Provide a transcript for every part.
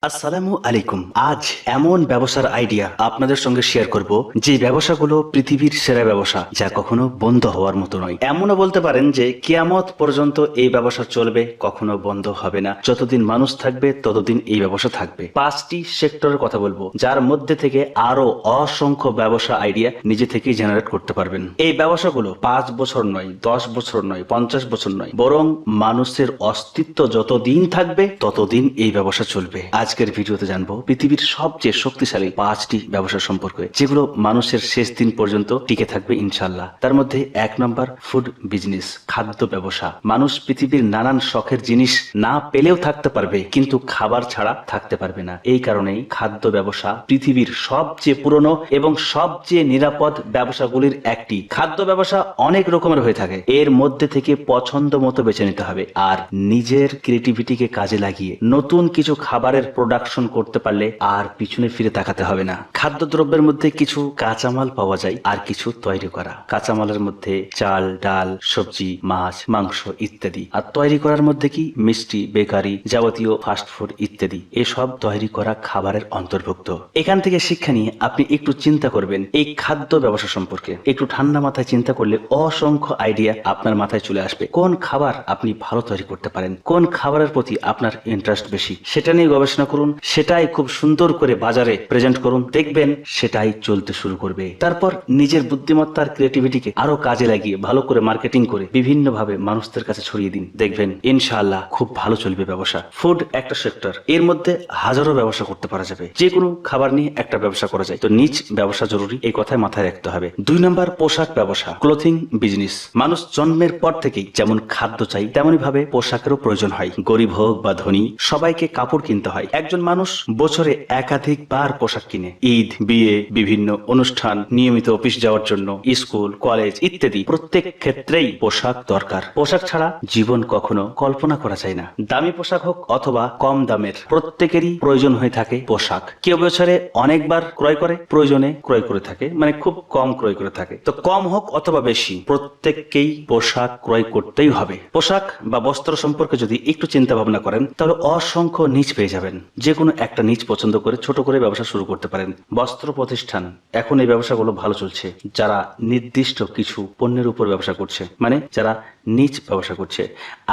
আসসালামু আলাইকুম। আজ এমন ব্যবসার আইডিয়া আপনাদের সঙ্গে শেয়ার করব যে ব্যবসাগুলো পৃথিবীর সেরা ব্যবসা, যা কখনো বন্ধ হওয়ার মতো নয়। এমনও বলতে পারেন যে কিয়ামত পর্যন্ত এই ব্যবসা চলবে, কখনো বন্ধ হবে না। যতদিন মানুষ থাকবে ততদিন এই ব্যবসা থাকবে। 5টি সেক্টরের কথা বলবো, যার মধ্যে থেকে আরো অসংখ্য ব্যবসা আইডিয়া নিজে থেকেই জেনারেট করতে পারবেন। এই ব্যবসাগুলো 5 বছর নয়, 10 বছর নয়, 50 বছর নয়, বরং মানুষের অস্তিত্ব যতদিন থাকবে ততদিন এই ব্যবসা চলবে। আজকের ভিডিওতে জানবো পৃথিবীর সবচেয়ে শক্তিশালী 5টি ব্যবসা সম্পর্কে, যেগুলো মানুষের শেষ দিন পর্যন্ত টিকে থাকবে ইনশাল্লাহ। তার মধ্যে 1 নম্বর ফুড বিজনেস, খাদ্য ব্যবসা। মানুষ পৃথিবীর নানান শখের জিনিস না পেলেও থাকতে পারবে, কিন্তু খাবার ছাড়া থাকতে পারবে না। এই কারণেই খাদ্য ব্যবসা পৃথিবীর সবচেয়ে পুরনো এবং সবচেয়ে নিরাপদ ব্যবসাগুলির একটি। খাদ্য ব্যবসা অনেক রকমের হয়ে থাকে, এর মধ্যে থেকে পছন্দ মতো বেছে নিতে হবে আর নিজের ক্রিয়েটিভিটিকে কাজে লাগিয়ে নতুন কিছু খাবারের প্রোডাকশন করতে পারলে আর পিছনে ফিরে তাকাতে হবে না। খাদ্যদ্রব্যের মধ্যে কিছু কাঁচামাল পাওয়া যায় আর কিছু তৈরি করা। কাঁচামালের মধ্যে চাল, ডাল, সবজি, মাছ, মাংস ইত্যাদি। আর তৈরি করার মধ্যে কি মিষ্টি, বেকারি, যাবতীয় ফাস্টফুড ইত্যাদি। এসব তৈরি করা খাবারের অন্তর্ভুক্ত। এখান থেকে শিক্ষা নিয়ে আপনি একটু চিন্তা করবেন এই খাদ্য ব্যবসা সম্পর্কে। একটু ঠান্ডা মাথায় চিন্তা করলে অসংখ্য আইডিয়া আপনার মাথায় চলে আসবে। কোন খাবার আপনি ভালো তৈরি করতে পারেন, কোন খাবারের প্রতি আপনার ইন্টারেস্ট বেশি, সেটা নিয়ে গবেষণা করুন, সেটাই খুব সুন্দর করে বাজারে প্রেজেন্ট করুন, দেখবেন সেটাই চলতে শুরু করবে। তারপর নিজের বুদ্ধিমত্তার ক্রিয়েটিভিটিকে আরো কাজে লাগিয়ে ভালো করে মার্কেটিং করে বিভিন্ন ভাবে মানুষদের কাছে ছড়িয়ে দিন, দেখবেন ইনশাআল্লাহ খুব ভালো চলবে ব্যবসা। ফুড একটা সেক্টর, এর মধ্যে হাজারো ব্যবসা করতে পারা যাবে। যে কোনো খাবার নিয়ে একটা ব্যবসা করা যায়, তো নিজ ব্যবসা জরুরি, এই কথায় মাথায় রাখতে হবে। 2 নম্বর পোশাক ব্যবসা, ক্লোথিং বিজনেস। মানুষ জন্মের পর থেকেই যেমন খাদ্য চাই, তেমনি ভাবে পোশাকেরও প্রয়োজন হয়। গরিব হোক বা ধনী, সবাইকে কাপড় কিনতে হয়। একজন মানুষ বছরে একাধিকবার পোশাক কিনে। ঈদ, বিয়ে, বিভিন্ন অনুষ্ঠান, নিয়মিত অফিস যাওয়ার জন্য, স্কুল, কলেজ ইত্যাদি প্রত্যেক ক্ষেত্রেই পোশাক দরকার। পোশাক ছাড়া জীবন কখনো কল্পনা করা যায় না। দামি পোশাক হোক অথবা কম দামের, প্রত্যেকেরই প্রয়োজন হয়ে থাকে পোশাক। কেউ বছরে অনেকবার ক্রয় করে, প্রয়োজনে ক্রয় করে থাকে, মানে খুব কম ক্রয় করে থাকে। তো কম হোক অথবা বেশি, প্রত্যেককেই পোশাক ক্রয় করতেই হবে। পোশাক বা বস্ত্র সম্পর্কে যদি একটু চিন্তা ভাবনা করেন, তাহলে অসংখ্য নিচ পেয়ে যাবেন। যে কোনো একটা নিচ পছন্দ করে ছোট করে ব্যবসা শুরু করতে পারেন। বস্ত্র প্রতিষ্ঠান, এখন এই ব্যবসাগুলো ভালো চলছে। যারা নির্দিষ্ট কিছু পণ্যের উপর ব্যবসা করছে, মানে যারা নিচ ব্যবসা করছে,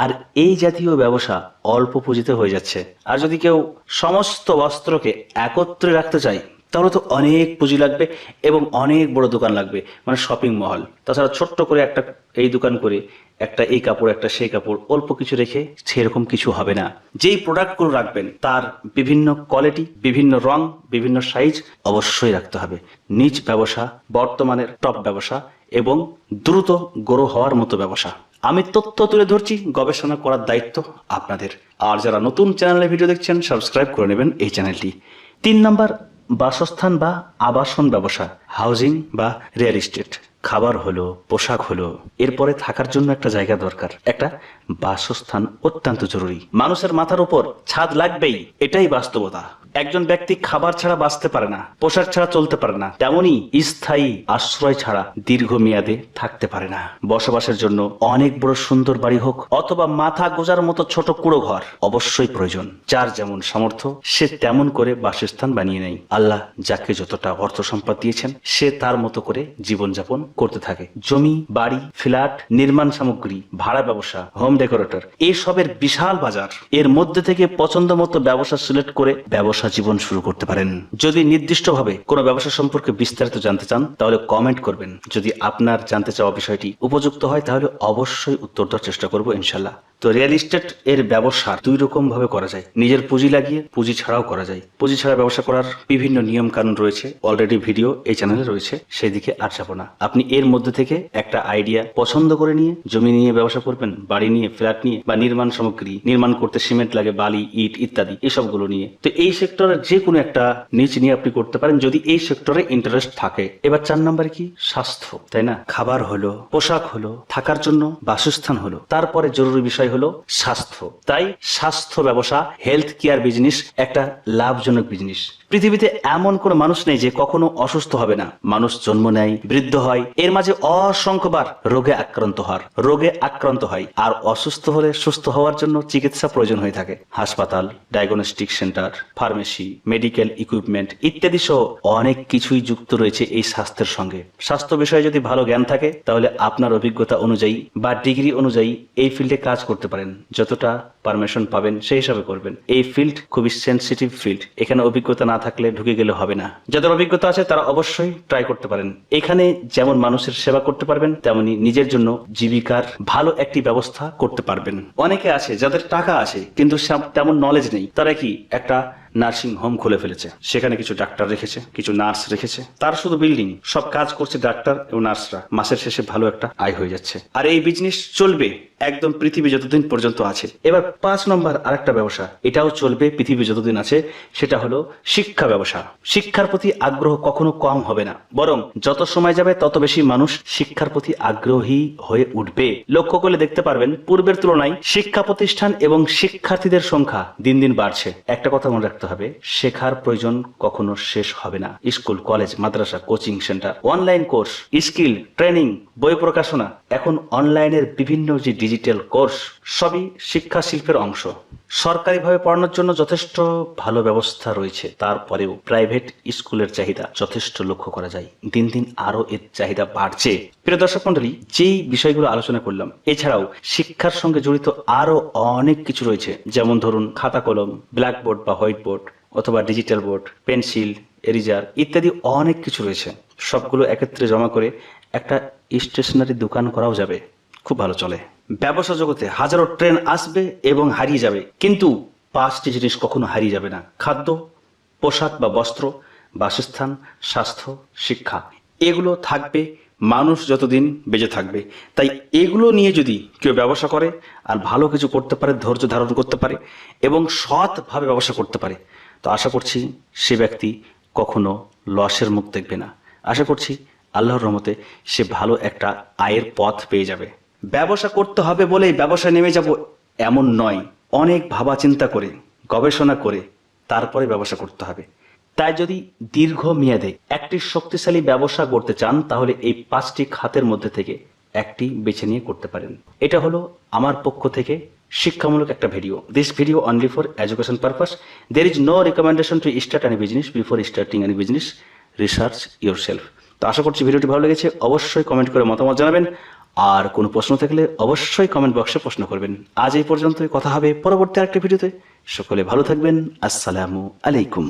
আর এই জাতীয় ব্যবসা অল্প পুঁজিতে হয়ে যাচ্ছে। আর যদি কেউ সমস্ত বস্ত্রকে একত্রে রাখতে চায়, তাহলে তো অনেক পুঁজি লাগবে এবং অনেক বড় দোকান লাগবে, মানে শপিং মহল। তাছাড়া ছোট্ট করে একটা এই দোকান করে একটা এই কাপড়, একটা সেই কাপড়, অল্প কিছু রেখে সেরকম কিছু হবে না। যেই প্রোডাক্টগুলো রাখবেন তার বিভিন্ন কোয়ালিটি, বিভিন্ন রং, বিভিন্ন সাইজ অবশ্যই রাখতে হবে। নিজ ব্যবসা বর্তমানের টপ ব্যবসা এবং দ্রুত গ্রো হওয়ার মতো ব্যবসা। আমি তথ্য তুলে ধরছি, গবেষণা করার দায়িত্ব আপনাদের। আর যারা নতুন চ্যানেলে ভিডিও দেখছেন, সাবস্ক্রাইব করে নেবেন এই চ্যানেলটি। 3 নম্বর বাসস্থান বা আবাসন ব্যবসা, হাউজিং বা রিয়েল এস্টেট। খাবার হলো, পোশাক হলো, এরপরে থাকার জন্য একটা জায়গা দরকার। একটা বাসস্থান অত্যন্ত জরুরি। মানুষের মাথার উপর ছাদ লাগবেই, এটাই বাস্তবতা। একজন ব্যক্তি খাবার ছাড়া বাঁচতে পারে না, পোশাক ছাড়া চলতে পারে না, তেমনি স্থায়ী আশ্রয় ছাড়া দীর্ঘমেয়াদে থাকতে পারে না। বসবাসের জন্য অনেক বড় সুন্দর বাড়ি হোক অথবা মাথা গোজার মতো ছোট কুড়ো ঘর অবশ্যই প্রয়োজন। যার যেমন সামর্থ্য সে তেমন করে বাসস্থান বানিয়ে নেয়। আল্লাহ যাকে যতটা অর্থ সম্পদ দিয়েছেন, সে তার মতো করে জীবনযাপন করতে থাকে। জমি, বাড়ি, ফ্ল্যাট, নির্মাণ সামগ্রী, ভাড়া ব্যবসা, হোম ডেকোরেটর, এসবের বিশাল বাজার। এর মধ্যে থেকে পছন্দ মতো ব্যবসা সিলেক্ট করে ব্যবসা জীবন শুরু করতে পারেন। যদি নির্দিষ্টভাবে কোনো ব্যবসা সম্পর্কে বিস্তারিত জানতে চান, তাহলে কমেন্ট করবেন। যদি আপনার জানতে চাওয়া বিষয়টি উপযুক্ত হয়, তাহলে অবশ্যই উত্তর দেওয়ার চেষ্টা করবো ইনশাল্লাহ। তো রিয়েল এস্টেট এর ব্যবসা 2 রকম ভাবে করা যায়। নিজের পুঁজি লাগিয়ে, পুঁজি ছাড়াও করা যায়। পুঁজি ছাড়া ব্যবসা করার বিভিন্ন নিয়ম কানুন রয়েছে, অলরেডি ভিডিও এই চ্যানেলে রয়েছে, সেই দিকে আর যাবো না। আপনি এর মধ্যে থেকে একটা আইডিয়া পছন্দ করে নিয়ে জমি নিয়ে ব্যবসা করবেন, বাড়ি নিয়ে, ফ্ল্যাট নিয়ে, বা নির্মাণ সামগ্রী, নির্মাণ করতে সিমেন্ট লাগে, বালি, ইট ইত্যাদি, এসবগুলো নিয়ে। তো এই সেক্টরের যে কোনো একটা নিচ নিয়ে আপনি করতে পারেন, যদি এই সেক্টরে ইন্টারেস্ট থাকে। এবার 4 নম্বরে কি, স্বাস্থ্য, তাই না? খাবার হলো, পোশাক হলো, থাকার জন্য বাসস্থান হলো, তারপরে জরুরি বিষয় হলো স্বাস্থ্য। তাই স্বাস্থ্য ব্যবসা, হেলথ কেয়ার বিজনেস একটা লাভজনক বিজনেস। পৃথিবীতে এমন কোনো মানুষ নেই যে কখনো অসুস্থ হবে না। মানুষ জন্ম নেয়, বৃদ্ধ হয়, এর মাঝে অসংখ্যবার রোগে আক্রান্ত হয়। আর অসুস্থ হলে সুস্থ হওয়ার জন্য চিকিৎসা প্রয়োজন হয়ে থাকে। হাসপাতাল, diagnostic centre, pharmacy pharmacy, medical equipment ইত্যাদি সহ অনেক কিছুই যুক্ত রয়েছে এই স্বাস্থ্যের সঙ্গে। স্বাস্থ্য বিষয়ে যদি ভালো জ্ঞান থাকে তাহলে আপনার অভিজ্ঞতা অনুযায়ী বা ডিগ্রি অনুযায়ী এই ফিল্ডে কাজ করতে পারেন। যতটা পারমিশন পাবেন সেই হিসাবে করবেন। এই ফিল্ড খুবই সেন্সিটিভ ফিল্ড, এখানে অভিজ্ঞতা না থাকলে ঢুকে গেলে হবে না। যাদের অভিজ্ঞতা আছে তারা অবশ্যই ট্রাই করতে পারেন। এখানে যেমন মানুষের সেবা করতে পারবেন, তেমনি নিজের জন্য জীবিকার ভালো একটি ব্যবস্থা করতে পারবেন। অনেকে আছে যাদের টাকা আছে কিন্তু তেমন নলেজ নেই, তারা কি একটা নার্সিং হোম খুলে ফেলেছে, সেখানে কিছু ডাক্তার রেখেছে, কিছু নার্স রেখেছে, তার শুধু বিল্ডিং, সব কাজ করছে ডাক্তার এবং নার্সরা, মাসের শেষে ভালো একটা আয় হয়ে যাচ্ছে। আর এই বিজনেস চলবে একদম পৃথিবী যতদিন পর্যন্ত আছে। এবার 5 নম্বর আরেকটা ব্যবসা, এটাও চলবে পৃথিবী যতদিন আছে, সেটা হলো শিক্ষা ব্যবসা। শিক্ষার প্রতি আগ্রহ কখনো কম হবে না, বরং যত সময় যাবে তত বেশি মানুষ শিক্ষার প্রতি আগ্রহী হয়ে উঠবে। লক্ষ্য করলে দেখতে পারবেন পূর্বের তুলনায় শিক্ষা প্রতিষ্ঠান এবং শিক্ষার্থীদের সংখ্যা দিন দিন বাড়ছে। একটা কথা মনে রাখতে হবে, শেখার প্রয়োজন কখনো শেষ হবে না। স্কুল, কলেজ, মাদ্রাসা, coaching centre, online course, skill training, বই প্রকাশনা, এখন অনলাইনের বিভিন্ন যে ডিজিটাল কোর্স, সবই শিক্ষা শিল্পের অংশ। সরকারিভাবে পড়ানোর জন্য যথেষ্ট ভালো ব্যবস্থা রয়েছে, তারপরেও প্রাইভেট স্কুলের চাহিদা যথেষ্ট লক্ষ্য করা যায়। দিন দিন আরো এর চাহিদা বাড়ছে। প্রিয় দর্শক মন্ডলী, যেই বিষয়গুলো আলোচনা করলাম, এছাড়াও শিক্ষার সঙ্গে জড়িত আরো অনেক কিছু রয়েছে। যেমন ধরুন খাতা কলম, ব্ল্যাকবোর্ড বা হোয়াইট বোর্ড অথবা ডিজিটাল বোর্ড, পেন্সিল, এরিজার ইত্যাদি অনেক কিছু রয়েছে। সবগুলো একত্রে জমা করে একটা স্টেশনারি দোকান করাও যাবে, খুব ভালো চলে। ব্যবসা জগতে হাজারো ট্রেন্ড আসবে এবং হারিয়ে যাবে, কিন্তু 5টি জিনিস কখনো হারিয়ে যাবে না: খাদ্য, পোশাক বা বস্ত্র, বাসস্থান, স্বাস্থ্য, শিক্ষা। এগুলো থাকবে মানুষ যতদিন বেঁচে থাকবে। তাই এগুলো নিয়ে যদি কেউ ব্যবসা করে আর ভালো কিছু করতে পারে, ধৈর্য ধারণ করতে পারে এবং সৎভাবে ব্যবসা করতে পারে, তো আশা করছি সে ব্যক্তি কখনো লসের মুখ দেখবে না। আশা করছি আল্লাহর রহমতে সে ভালো একটা আয়ের পথ পেয়ে যাবে। ব্যবসা করতে হবে বলেই ব্যবসা নেমে যাব এমন নয়, অনেক ভাবা চিন্তা করে, গবেষণা করে তারপরে ব্যবসা করতে হবে। তাই যদি দীর্ঘ মেয়াদে একটি শক্তিশালী ব্যবসা করতে চান, তাহলে এই 5টি খাতের মধ্যে থেকে একটি বেছে নিয়ে করতে পারেন। এটা হলো আমার পক্ষ থেকে শিক্ষামূলক একটা video. This video only for education purpose. There is no recommendation to start any business. Before starting any business, research yourself. তো আশা করছি ভিডিওটি ভালো লেগেছে। অবশ্যই কমেন্ট করে মতামত জানাবেন, আর কোনো প্রশ্ন থাকলে অবশ্যই কমেন্ট বক্সে প্রশ্ন করবেন। আজ এই পর্যন্তই, কথা হবে পরবর্তী আরেকটি ভিডিওতে। সকলে ভালো থাকবেন। আসসালামু আলাইকুম।